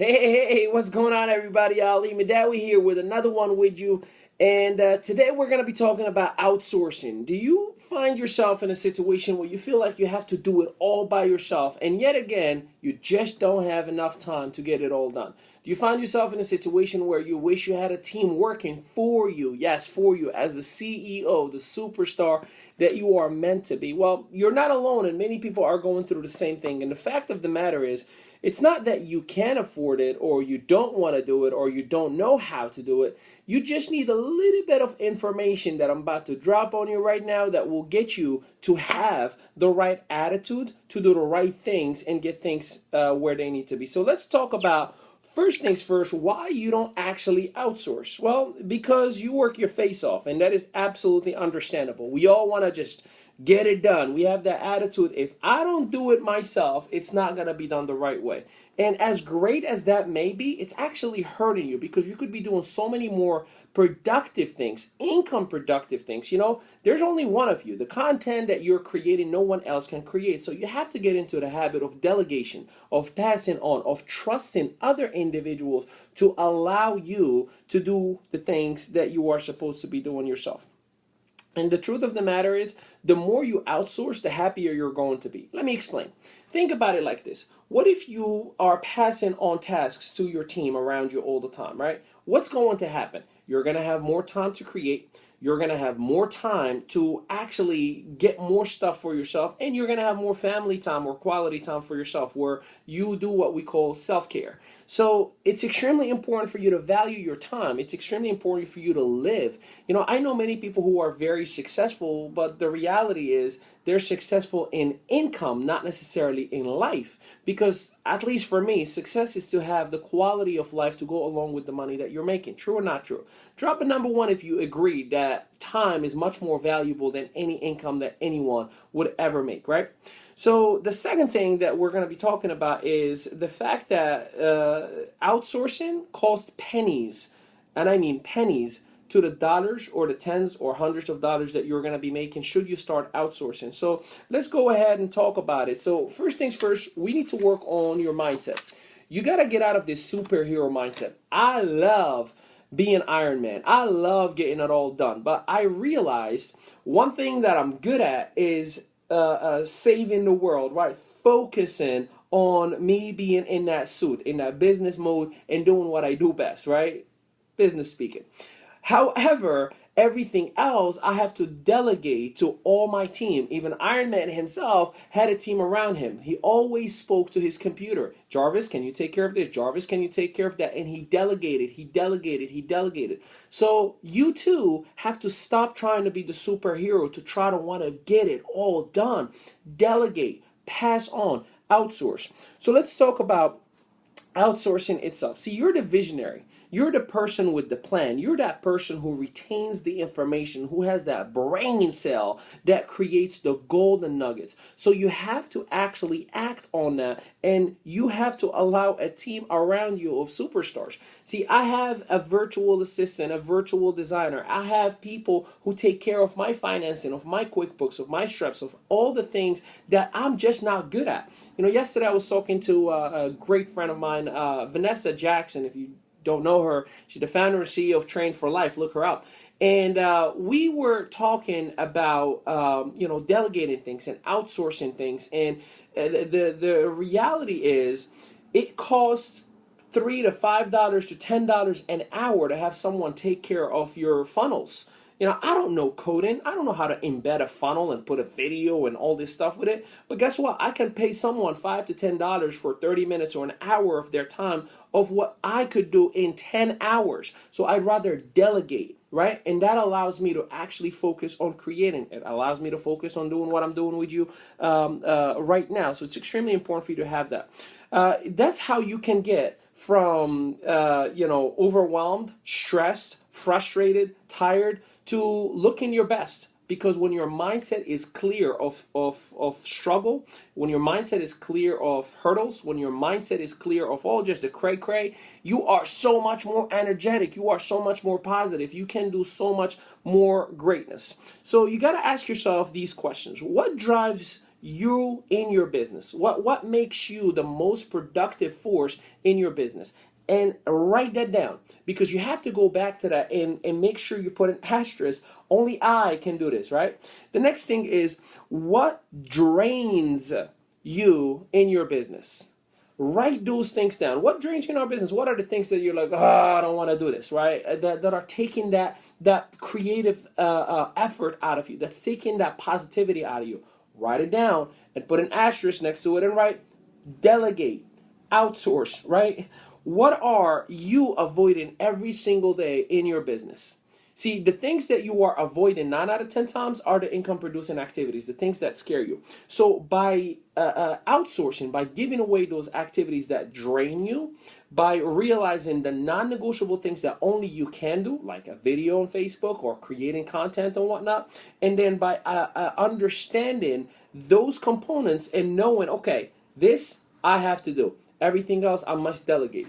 Hey, what's going on, everybody? Ali Mehdaoui here with another one with you. And today we're going to be talking about outsourcing. Do you find yourself in a situation where you feel like you have to do it all by yourself, and yet again, you just don't have enough time to get it all done? Do you find yourself in a situation where you wish you had a team working for you? Yes, for you, as the CEO, the superstar that you are meant to be. Well, you're not alone, and many people are going through the same thing. And the fact of the matter is, it's not that you can't afford it or you don't want to do it or you don't know how to do it. You just need a little bit of information that I'm about to drop on you right now that will get you to have the right attitude, to do the right things, and get things where they need to be. So let's talk about, first things first, why you don't actually outsource. Well, because you work your face off, and that is absolutely understandable. We all want to just get it done. We have that attitude. If I don't do it myself, it's not going to be done the right way. And as great as that may be, it's actually hurting you because you could be doing so many more productive things, income productive things. There's only one of you. The content that you're creating, no one else can create. So you have to get into the habit of delegation, of passing on, of trusting other individuals to allow you to do the things that you are supposed to be doing yourself. And the truth of the matter is, the more you outsource, the happier you're going to be. Let me explain. Think about it like this. What if you are passing on tasks to your team around you all the time, right? What's going to happen? You're going to have more time to create. You're going to have more time to actually get more stuff for yourself. And you're going to have more family time or quality time for yourself where you do what we call self-care. So it's extremely important for you to value your time. It's extremely important for you to live. I know many people who are very successful, but the reality is they're successful in income, not necessarily in life. Because, at least for me, success is to have the quality of life to go along with the money that you're making. True or not true? Drop a number one if you agree that time is much more valuable than any income that anyone would ever make, right? So the second thing that we're going to be talking about is the fact that outsourcing costs pennies, and I mean pennies, to the dollars or the tens or hundreds of dollars that you're going to be making should you start outsourcing. So let's go ahead and talk about it. So first things first, we need to work on your mindset. You got to get out of this superhero mindset. I love being Iron Man. I love getting it all done. But I realized one thing that I'm good at is saving the world, right? Focusing on me being in that suit, in that business mode, and doing what I do best, right? Business speaking. However, everything else I have to delegate to all my team. Even Iron Man himself had a team around him. He always spoke to his computer. Jarvis, can you take care of this? Jarvis, can you take care of that? And he delegated, he delegated, he delegated. So you too have to stop trying to be the superhero to try to want to get it all done. Delegate, pass on, outsource. So let's talk about outsourcing itself. See, you're the visionary. You're the person with the plan. You're that person who retains the information, who has that brain cell that creates the golden nuggets. So you have to actually act on that, and you have to allow a team around you of superstars. See, I have a virtual assistant, a virtual designer. I have people who take care of my financing, of my QuickBooks, of my Strips, of all the things that I'm just not good at. Yesterday I was talking to a great friend of mine, Vanessa Jackson. If you don't know her, she's the founder and CEO of Train for Life. Look her up. And we were talking about delegating things and outsourcing things. And the reality is, it costs $3 to $10 an hour to have someone take care of your funnels. I don't know coding. I don't know how to embed a funnel and put a video and all this stuff with it. But guess what? I can pay someone $5 to $10 for 30 minutes or an hour of their time of what I could do in 10 hours. So I'd rather delegate, right? And that allows me to actually focus on creating. It allows me to focus on doing what I'm doing with you right now. So it's extremely important for you to have that. That's how you can get from overwhelmed, stressed, frustrated, tired, to looking your best. Because when your mindset is clear of struggle, when your mindset is clear of hurdles, when your mindset is clear of all just the cray-cray, you are so much more energetic. You are so much more positive. You can do so much more greatness. So you got to ask yourself these questions. What drives you in your business? What makes you the most productive force in your business? And write that down, because you have to go back to that and make sure you put an asterisk. Only I can do this, right? The next thing is, what drains you in your business? Write those things down. What drains you in our business? What are the things that you're like, I don't want to do this, right? That are taking that creative effort out of you. That's taking that positivity out of you. Write it down and put an asterisk next to it and write delegate, outsource, right? What are you avoiding every single day in your business? See, the things that you are avoiding 9 out of 10 times are the income producing activities, the things that scare you. So by outsourcing, by giving away those activities that drain you, by realizing the non-negotiable things that only you can do, like a video on Facebook or creating content and whatnot, and then by understanding those components and knowing, okay, this I have to do. Everything else I must delegate.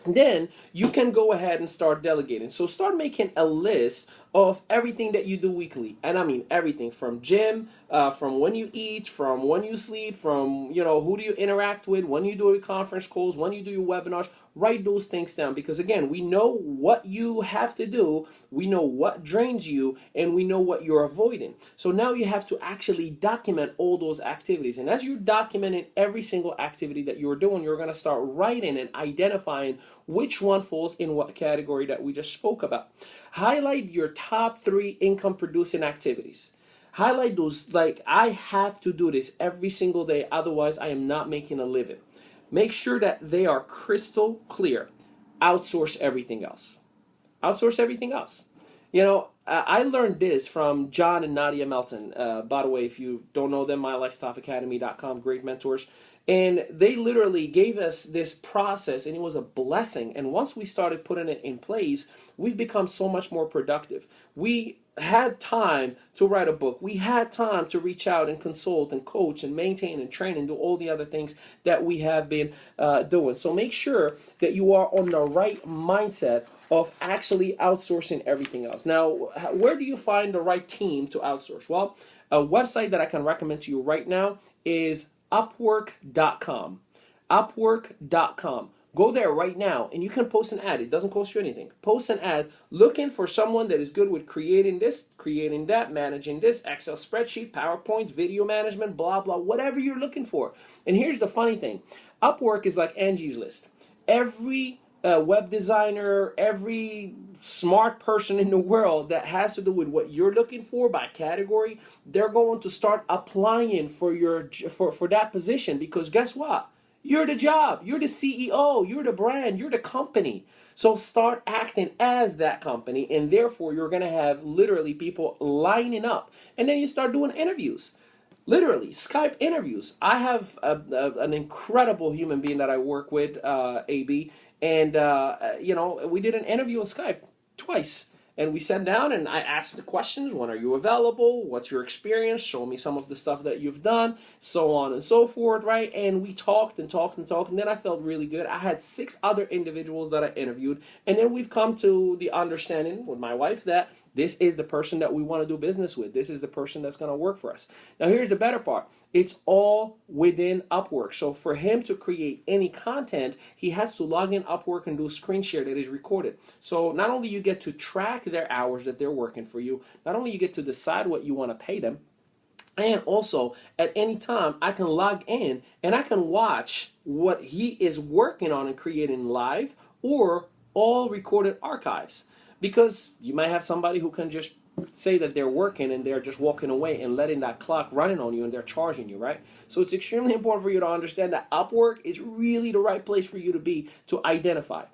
Then you can go ahead and start delegating. So start making a list of everything that you do weekly. And I mean everything from gym, from when you eat, from when you sleep, from, who do you interact with, when you do your conference calls, when you do your webinars. Write those things down, because again, we know what you have to do, we know what drains you, and we know what you're avoiding. So now you have to actually document all those activities. And as you're documenting every single activity that you're doing, you're going to start writing and identifying which one falls in what category that we just spoke about. Highlight your top 3 income producing activities. Highlight those, like, I have to do this every single day, otherwise I am not making a living. Make sure that they are crystal clear. Outsource everything else. Outsource everything else. I learned this from John and Nadia Melton. By the way, if you don't know them, mylifestyleacademy.com, great mentors. And they literally gave us this process, and it was a blessing. And once we started putting it in place, we've become so much more productive. We had time to write a book. We had time to reach out and consult and coach and maintain and train and do all the other things that we have been doing. So make sure that you are on the right mindset of actually outsourcing everything else. Now, where do you find the right team to outsource? Well, a website that I can recommend to you right now is Upwork.com. Upwork.com. Go there right now and you can post an ad. It doesn't cost you anything. Post an ad looking for someone that is good with creating this, creating that, managing this, Excel spreadsheet, PowerPoint, video management, blah, blah, whatever you're looking for. And here's the funny thing. Upwork is like Angie's List. Every web designer, every smart person in the world that has to do with what you're looking for by category, they're going to start applying for that position, because guess what? You're the job, you're the CEO, you're the brand, you're the company. So start acting as that company, and therefore you're going to have literally people lining up. And then you start doing interviews. Literally, Skype interviews. I have an incredible human being that I work with, AB, and we did an interview on Skype twice. And we sat down and I asked the questions. When are you available? What's your experience? Show me some of the stuff that you've done, so on and so forth, right? And we talked and talked and talked, and then I felt really good. I had 6 other individuals that I interviewed, and then we've come to the understanding with my wife that this is the person that we want to do business with. This is the person that's going to work for us. Now, here's the better part. It's all within Upwork. So for him to create any content, he has to log in Upwork and do a screen share that is recorded. So not only you get to track their hours that they're working for you, not only you get to decide what you want to pay them, and also at any time I can log in and I can watch what he is working on and creating live, or all recorded archives. Because you might have somebody who can just say that they're working and they're just walking away and letting that clock running on you and they're charging you, right? So it's extremely important for you to understand that Upwork is really the right place for you to be to identify.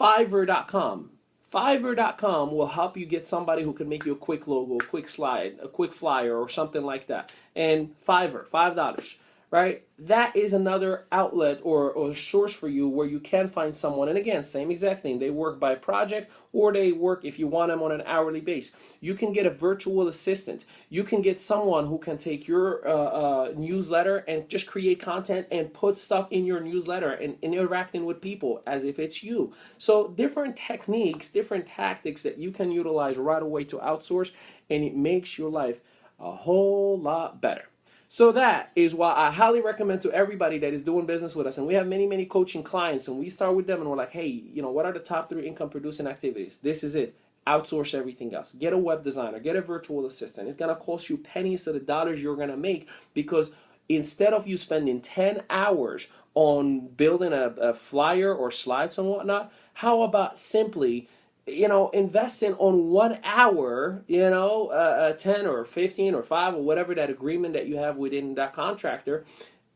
Fiverr.com. Fiverr.com will help you get somebody who can make you a quick logo, a quick slide, a quick flyer, or something like that. And Fiverr, $5. Right? That is another outlet or source for you where you can find someone. And again, same exact thing. They work by project, or they work if you want them on an hourly base. You can get a virtual assistant. You can get someone who can take your newsletter and just create content and put stuff in your newsletter and interacting with people as if it's you. So different techniques, different tactics that you can utilize right away to outsource, and it makes your life a whole lot better. So that is why I highly recommend to everybody that is doing business with us, and we have many, many coaching clients, and we start with them and we're like, hey, what are the top 3 income producing activities? This is it. Outsource everything else. Get a web designer, get a virtual assistant. It's gonna cost you pennies to the dollars you're gonna make, because instead of you spending 10 hours on building a flyer or slides and whatnot, how about simply investing on 1 hour, 10 or 15 or 5 or whatever that agreement that you have within that contractor.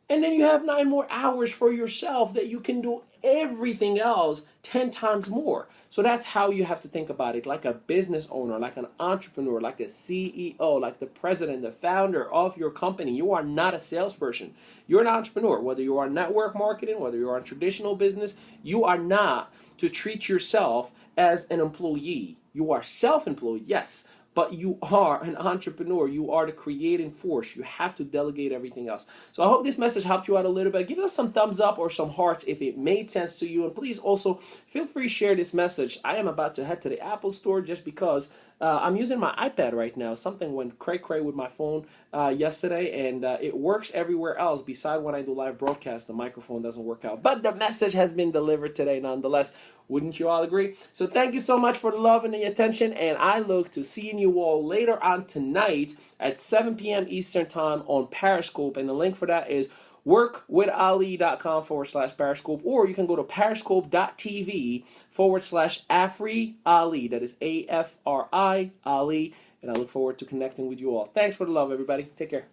And then you have 9 more hours for yourself that you can do everything else 10 times more. So that's how you have to think about it, like a business owner, like an entrepreneur, like a CEO, like the president, the founder of your company. You are not a salesperson. You're an entrepreneur. Whether you are network marketing, whether you are in traditional business, you are not to treat yourself as an employee. You are self-employed, yes, but you are an entrepreneur. You are the creating force. You have to delegate everything else. So I hope this message helped you out a little bit. Give us some thumbs up or some hearts if it made sense to you. And please also feel free to share this message. I am about to head to the Apple store just because I'm using my iPad right now. Something went cray-cray with my phone yesterday, and it works everywhere else. Besides when I do live broadcast, the microphone doesn't work out. But the message has been delivered today nonetheless. Wouldn't you all agree? So thank you so much for the love and the attention, and I look to seeing you all later on tonight at 7 p.m. Eastern Time on Periscope, and the link for that is workwithali.com/Periscope, or you can go to periscope.tv/Afri Ali. That is AFRI Ali, and I look forward to connecting with you all. Thanks for the love, everybody. Take care.